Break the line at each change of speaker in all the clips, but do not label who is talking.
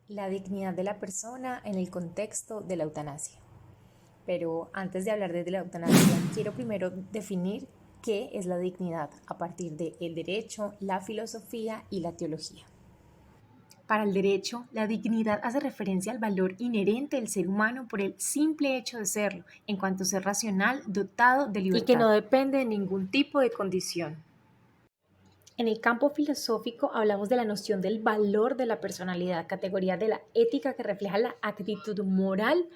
La dignidad de la persona en el contexto de la eutanasia. Pero antes de hablar de la eutanasia, quiero primero definir qué es la dignidad a partir del derecho, la filosofía y la teología. Para el derecho, la dignidad hace referencia al valor inherente del ser humano por el simple hecho de serlo, en cuanto a ser racional, dotado de libertad.
Y que no depende de ningún tipo de condición.
En el campo filosófico hablamos de la noción del valor de la personalidad, categoría de la ética que refleja la actitud moral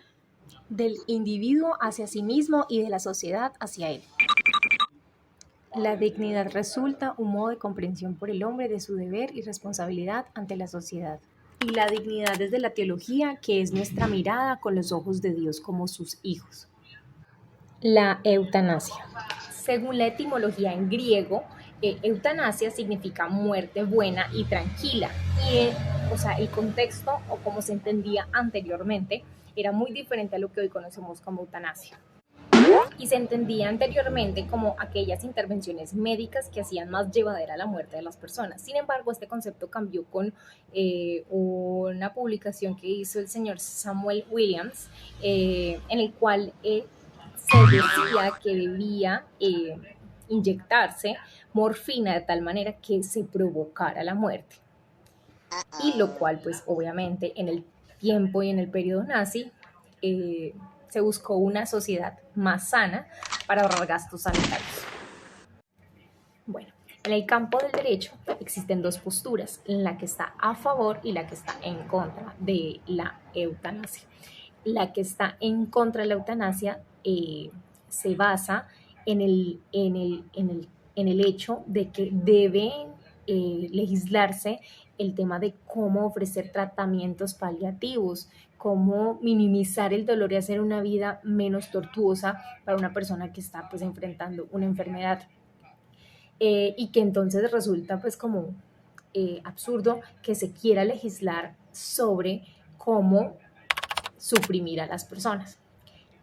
del individuo hacia sí mismo y de la sociedad hacia él. La dignidad resulta un modo de comprensión por el hombre de su deber y responsabilidad ante la sociedad. Y la dignidad desde la teología, que es nuestra mirada con los ojos de Dios como sus hijos. La eutanasia. Según la etimología en griego, eutanasia significa muerte buena y tranquila. Y el contexto, o como se entendía anteriormente, era muy diferente a lo que hoy conocemos como eutanasia. Y se entendía anteriormente como aquellas intervenciones médicas que hacían más llevadera la muerte de las personas. Sin embargo, este concepto cambió con una publicación que hizo el señor Samuel Williams, en el cual se decía que debía inyectarse morfina de tal manera que se provocara la muerte. Y lo cual, pues obviamente, en el tiempo y en el periodo nazi, se buscó una sociedad más sana para ahorrar gastos sanitarios. Bueno, en el campo del derecho existen dos posturas, la que está a favor y la que está en contra de la eutanasia. La que está en contra de la eutanasia se basa en el hecho de que deben legislarse el tema de cómo ofrecer tratamientos paliativos, cómo minimizar el dolor y hacer una vida menos tortuosa para una persona que está pues enfrentando una enfermedad. Y que entonces resulta pues como absurdo que se quiera legislar sobre cómo suprimir a las personas.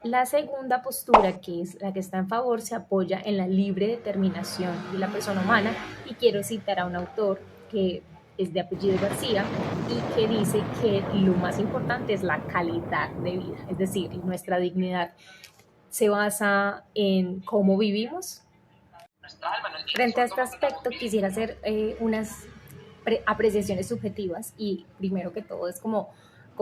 La segunda postura, que es la que está en favor, se apoya en la libre determinación de la persona humana, y quiero citar a un autor que es de apellido García y que dice que lo más importante es la calidad de vida, es decir, nuestra dignidad se basa en cómo vivimos. Frente a este aspecto quisiera hacer unas apreciaciones subjetivas, y primero que todo es como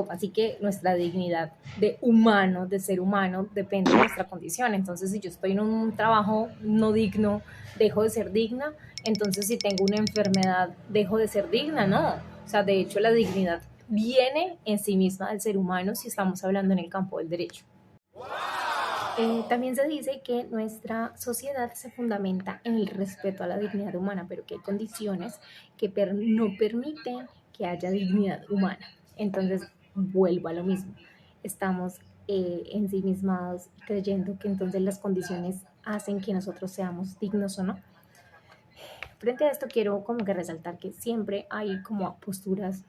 así que nuestra dignidad de humano, de ser humano, depende de nuestra condición. Entonces, si yo estoy en un trabajo no digno, dejo de ser digna. Entonces, si tengo una enfermedad, dejo de ser digna. No, o sea, de hecho la dignidad viene en sí misma del ser humano si estamos hablando en el campo del derecho. También se dice que nuestra sociedad se fundamenta en el respeto a la dignidad humana, pero que hay condiciones que no permiten que haya dignidad humana. Entonces, vuelvo a lo mismo. Estamos ensimismados creyendo que entonces las condiciones hacen que nosotros seamos dignos o no. Frente a esto quiero como que resaltar que siempre hay como posturas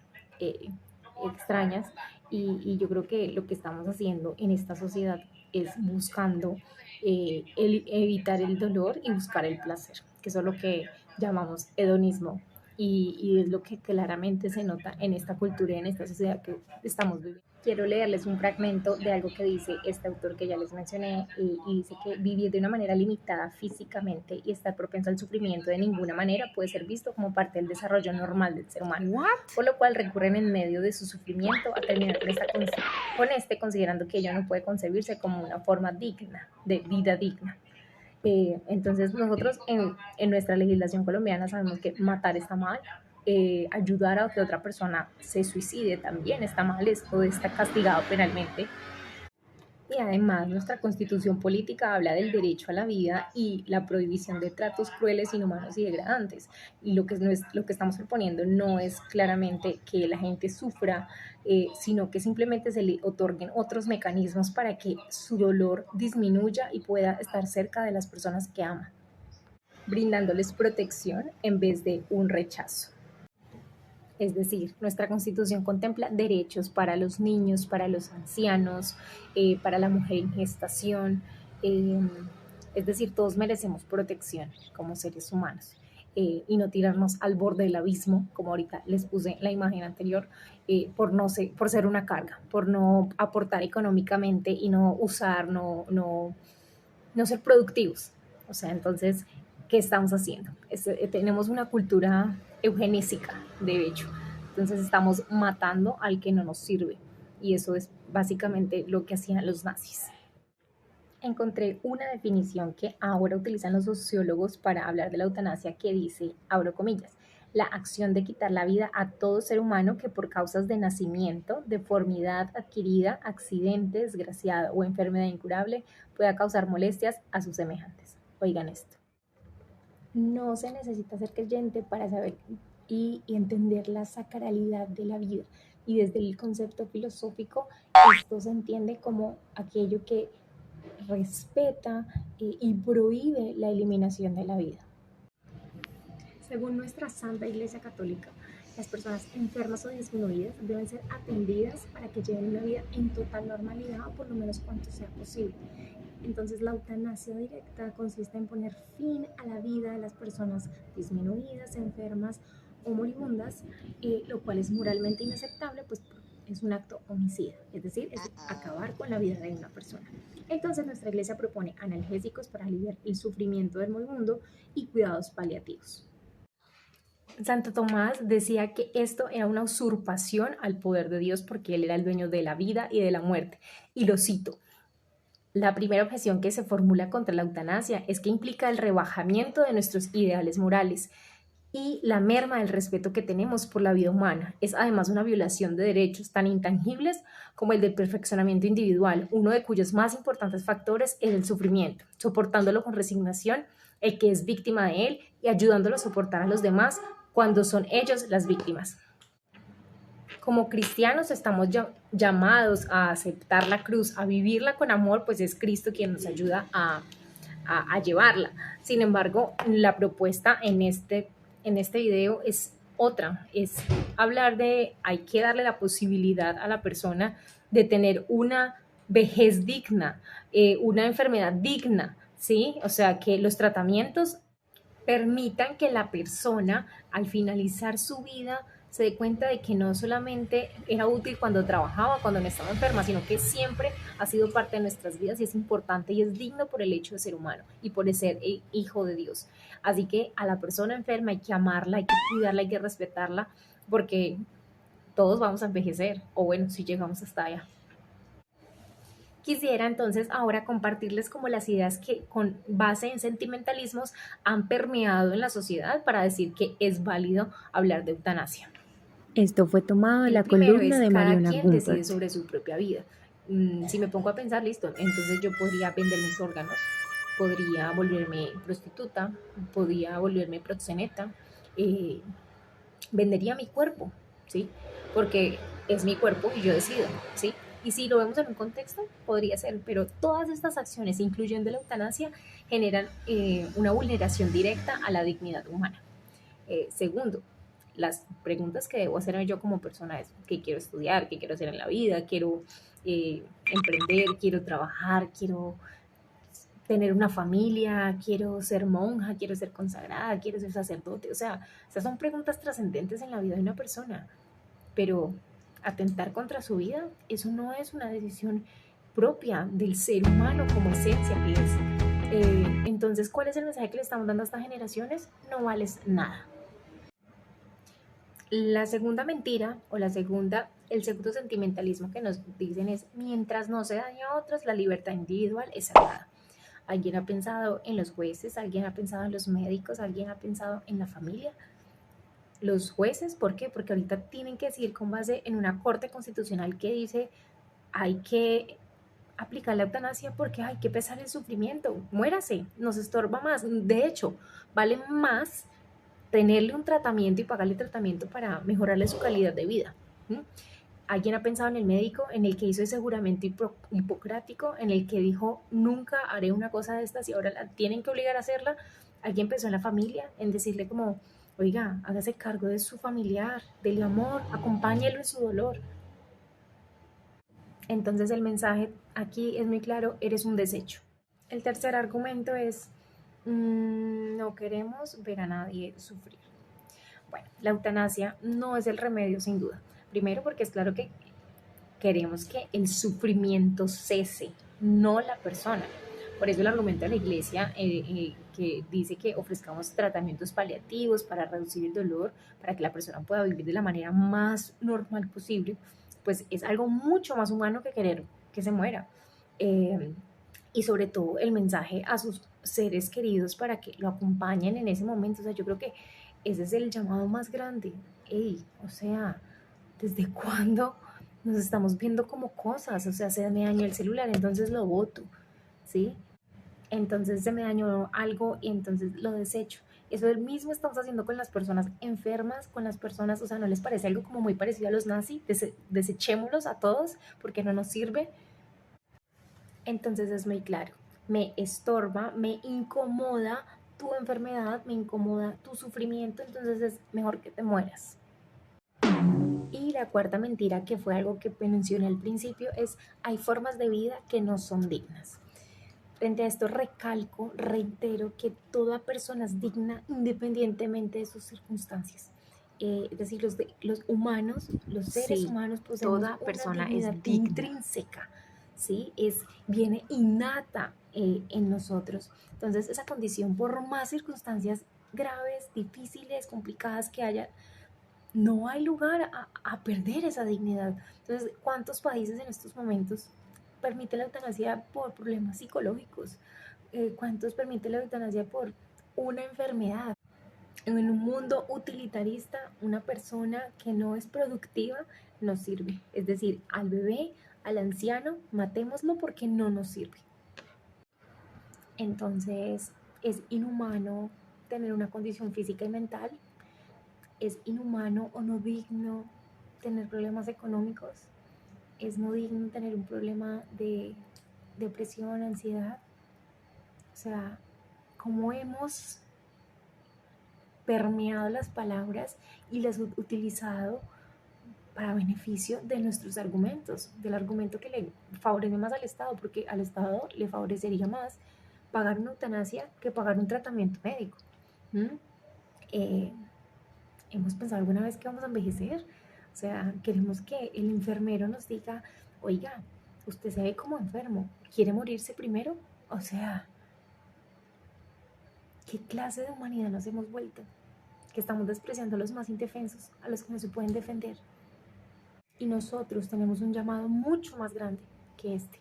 extrañas, y yo creo que lo que estamos haciendo en esta sociedad es buscando evitar el dolor y buscar el placer, que eso es lo que llamamos hedonismo, y es lo que claramente se nota en esta cultura y en esta sociedad que estamos viviendo. Quiero leerles un fragmento de algo que dice este autor que ya les mencioné, y dice que vivir de una manera limitada físicamente y estar propenso al sufrimiento de ninguna manera puede ser visto como parte del desarrollo normal del ser humano.
¿What?
Por lo cual recurren en medio de su sufrimiento a terminar con este, considerando que ello no puede concebirse como una forma digna, de vida digna. Entonces nosotros en nuestra legislación colombiana sabemos que matar está mal, ayudar a que otra persona se suicide también está mal, esto está castigado penalmente. Y además nuestra constitución política habla del derecho a la vida y la prohibición de tratos crueles, inhumanos y degradantes. Y lo que estamos proponiendo no es claramente que la gente sufra, sino que simplemente se le otorguen otros mecanismos para que su dolor disminuya y pueda estar cerca de las personas que ama, brindándoles protección en vez de un rechazo. Es decir, nuestra Constitución contempla derechos para los niños, para los ancianos, para la mujer en gestación. Es decir, todos merecemos protección como seres humanos. y no tirarnos al borde del abismo, como ahorita les puse la imagen anterior, por ser una carga, por no aportar económicamente y no usar, no ser productivos. O sea, entonces, ¿qué estamos haciendo? Tenemos una cultura eugenésica, de hecho. Entonces estamos matando al que no nos sirve. Y eso es básicamente lo que hacían los nazis. Encontré una definición que ahora utilizan los sociólogos para hablar de la eutanasia que dice, abro comillas, la acción de quitar la vida a todo ser humano que por causas de nacimiento, deformidad adquirida, accidente, desgraciado o enfermedad incurable pueda causar molestias a sus semejantes. Oigan esto. No se necesita ser creyente para saber y entender la sacralidad de la vida. Y desde el concepto filosófico, esto se entiende como aquello que respeta y prohíbe la eliminación de la vida. Según nuestra Santa Iglesia Católica, las personas enfermas o disminuidas deben ser atendidas para que lleven una vida en total normalidad o por lo menos cuanto sea posible. Entonces la eutanasia directa consiste en poner fin a la vida de las personas disminuidas, enfermas o moribundas, lo cual es moralmente inaceptable, pues es un acto homicida, es decir, es acabar con la vida de una persona. Entonces nuestra iglesia propone analgésicos para aliviar el sufrimiento del moribundo y cuidados paliativos. Santo Tomás decía que esto era una usurpación al poder de Dios porque él era el dueño de la vida y de la muerte. Y lo cito, la primera objeción que se formula contra la eutanasia es que implica el rebajamiento de nuestros ideales morales y la merma del respeto que tenemos por la vida humana. Es además una violación de derechos tan intangibles como el del perfeccionamiento individual, uno de cuyos más importantes factores es el sufrimiento, soportándolo con resignación el que es víctima de él y ayudándolo a soportar a los demás cuando son ellos las víctimas. Como cristianos estamos llamados a aceptar la cruz, a vivirla con amor, pues es Cristo quien nos ayuda a llevarla. Sin embargo, la propuesta en este video es otra, es hablar de hay que darle la posibilidad a la persona de tener una vejez digna, una enfermedad digna, ¿sí? O sea, que los tratamientos permitan que la persona al finalizar su vida se dé cuenta de que no solamente era útil cuando trabajaba, cuando no estaba enferma, sino que siempre ha sido parte de nuestras vidas y es importante y es digno por el hecho de ser humano y por ser hijo de Dios. Así que a la persona enferma hay que amarla, hay que cuidarla, hay que respetarla, porque todos vamos a envejecer, o bueno, si llegamos hasta allá. Quisiera entonces ahora compartirles como las ideas que con base en sentimentalismos han permeado en la sociedad para decir que es válido hablar de eutanasia.
Esto fue tomado de la
Primero
columna
es
de
cada
Mariona
quien decide
Gumpert.
sobre su propia vida. Si me pongo a pensar, listo, entonces yo podría vender mis órganos, podría volverme prostituta, podría volverme proxeneta, vendería mi cuerpo, ¿sí? Porque es mi cuerpo y yo decido, ¿sí? Y si lo vemos en un contexto, podría ser, pero todas estas acciones, incluyendo la eutanasia, generan una vulneración directa a la dignidad humana. Segundo, las preguntas que debo hacerme yo como persona es qué quiero estudiar, qué quiero hacer en la vida, quiero emprender, quiero trabajar, quiero tener una familia, quiero ser monja, quiero ser consagrada, quiero ser sacerdote. O sea, esas son preguntas trascendentes en la vida de una persona. Pero atentar contra su vida, eso no es una decisión propia del ser humano como esencia que es. Entonces, ¿cuál es el mensaje que le estamos dando a estas generaciones? No vales nada. La segunda mentira o el segundo sentimentalismo que nos dicen es mientras no se dañe a otros, la libertad individual es sagrada. ¿Alguien ha pensado en los jueces? ¿Alguien ha pensado en los médicos? ¿Alguien ha pensado en la familia? Los jueces, ¿por qué? Porque ahorita tienen que decidir con base en una corte constitucional que dice hay que aplicar la eutanasia porque hay que pesar el sufrimiento, muérase, nos estorba más. De hecho, vale más tenerle un tratamiento y pagarle tratamiento para mejorarle su calidad de vida. ¿Alguien ha pensado en el médico, en el que hizo ese juramento hipocrático, en el que dijo nunca haré una cosa de estas y ahora la tienen que obligar a hacerla? ¿Alguien pensó en la familia, en decirle como, oiga, hágase cargo de su familiar, dele amor, acompáñelo en su dolor? Entonces el mensaje aquí es muy claro, eres un desecho. El tercer argumento es, No queremos ver a nadie sufrir. Bueno, la eutanasia no es el remedio sin duda. Primero porque es claro que queremos que el sufrimiento cese, no la persona. Por eso el argumento de la iglesia que dice que ofrezcamos tratamientos paliativos para reducir el dolor, para que la persona pueda vivir de la manera más normal posible, pues es algo mucho más humano que querer que se muera. Eh, y sobre todo el mensaje a sus seres queridos para que lo acompañen en ese momento. O sea, yo creo que ese es el llamado más grande. Ey, o sea, ¿desde cuándo nos estamos viendo como cosas? O sea, se me dañó el celular, entonces lo boto, ¿sí? Entonces se me dañó algo y entonces lo desecho. Eso mismo estamos haciendo con las personas enfermas, con las personas, o sea, ¿no les parece algo como muy parecido a los nazis? Desechémoslos a todos porque no nos sirve. Entonces es muy claro, me estorba, me incomoda tu enfermedad, me incomoda tu sufrimiento, entonces es mejor que te mueras. Y la cuarta mentira, que fue algo que mencioné al principio, es hay formas de vida que no son dignas. Frente a esto recalco, reitero que toda persona es digna independientemente de sus circunstancias. Es decir, los humanos, los seres
Sí,
humanos poseemos
toda
una
persona es
dignidad
digna.
intrínseca, ¿sí? Viene innata en nosotros. Entonces, esa condición, por más circunstancias graves, difíciles, complicadas que haya, no hay lugar a perder esa dignidad. Entonces, ¿cuántos países en estos momentos permiten la eutanasia por problemas psicológicos? ¿Cuántos permiten la eutanasia por una enfermedad? En un mundo utilitarista, una persona que no es productiva no sirve. Es decir, al bebé, al anciano, matémoslo porque no nos sirve. Entonces, es inhumano tener una condición física y mental, es inhumano o no digno tener problemas económicos, es no digno tener un problema de depresión, ansiedad. O sea, cómo hemos permeado las palabras y las utilizado para beneficio de nuestros argumentos, del argumento que le favorece más al Estado, porque al Estado le favorecería más pagar una eutanasia que pagar un tratamiento médico. ¿Mm? Eh, ¿Hemos pensado alguna vez que vamos a envejecer? O sea, queremos que el enfermero nos diga, oiga, usted se ve como enfermo, ¿quiere morirse primero? O sea, ¿qué clase de humanidad nos hemos vuelto? Que estamos despreciando a los más indefensos, a los que no se pueden defender. Y nosotros tenemos un llamado mucho más grande que este.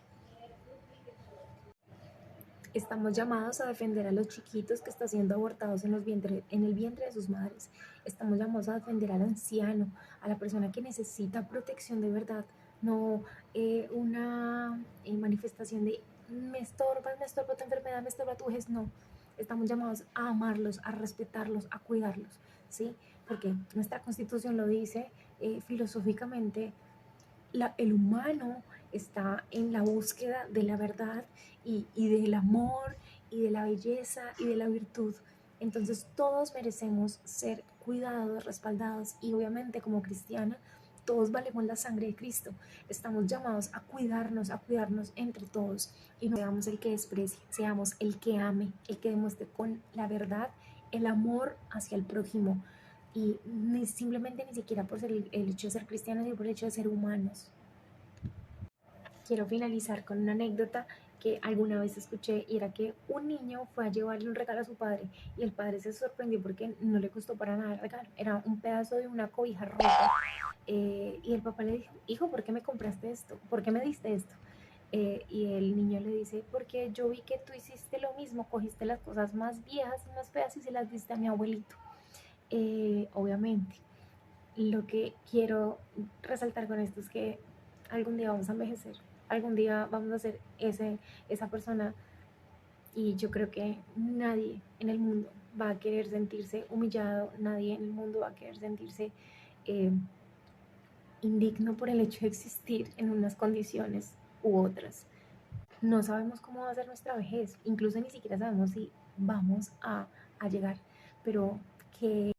Estamos llamados a defender a los chiquitos que están siendo abortados en el vientre de sus madres. Estamos llamados a defender al anciano, a la persona que necesita protección de verdad, no una manifestación de me estorba tu enfermedad, me estorba tu vejez, no. Estamos llamados a amarlos, a respetarlos, a cuidarlos, ¿sí? Porque nuestra Constitución lo dice filosóficamente, el humano está en la búsqueda de la verdad y del amor y de la belleza y de la virtud. Entonces todos merecemos ser cuidados, respaldados y obviamente como cristiana todos valemos la sangre de Cristo. Estamos llamados a cuidarnos entre todos y no seamos el que desprecie, seamos el que ame, el que demuestre con la verdad el amor hacia el prójimo y simplemente ni siquiera por el hecho de ser cristianos, sino por el hecho de ser humanos. Quiero finalizar con una anécdota que alguna vez escuché y era que un niño fue a llevarle un regalo a su padre y el padre se sorprendió porque no le costó para nada el regalo, era un pedazo de una cobija rota y el papá le dijo, hijo, ¿por qué me compraste esto? ¿Por qué me diste esto? Y el niño le dice, porque yo vi que tú hiciste lo mismo, cogiste las cosas más viejas y más feas y se las diste a mi abuelito. Obviamente, lo que quiero resaltar con esto es que algún día vamos a envejecer, algún día vamos a ser esa persona y yo creo que nadie en el mundo va a querer sentirse humillado, nadie en el mundo va a querer sentirse eh, indigno por el hecho de existir en unas condiciones u otras. No sabemos cómo va a ser nuestra vejez, incluso ni siquiera sabemos si vamos a llegar, pero que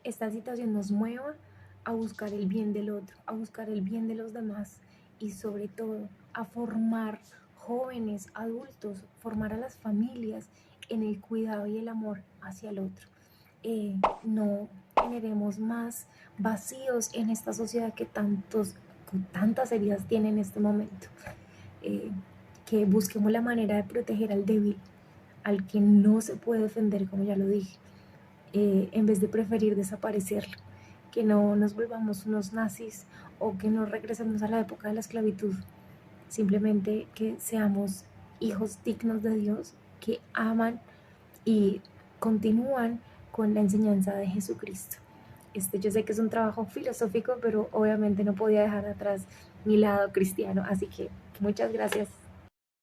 esta situación nos mueva a buscar el bien del otro, a buscar el bien de los demás y sobre todo a formar jóvenes, adultos, formar a las familias en el cuidado y el amor hacia el otro. No generemos más vacíos en esta sociedad que tantas heridas tiene en este momento. Que busquemos la manera de proteger al débil, al que no se puede defender, como ya lo dije, en vez de preferir desaparecerlo. Que no nos volvamos unos nazis o que no regresemos a la época de la esclavitud. Simplemente que seamos hijos dignos de Dios, que aman y continúan con la enseñanza de Jesucristo. Yo sé que es un trabajo filosófico, pero obviamente no podía dejar atrás mi lado cristiano, así que muchas gracias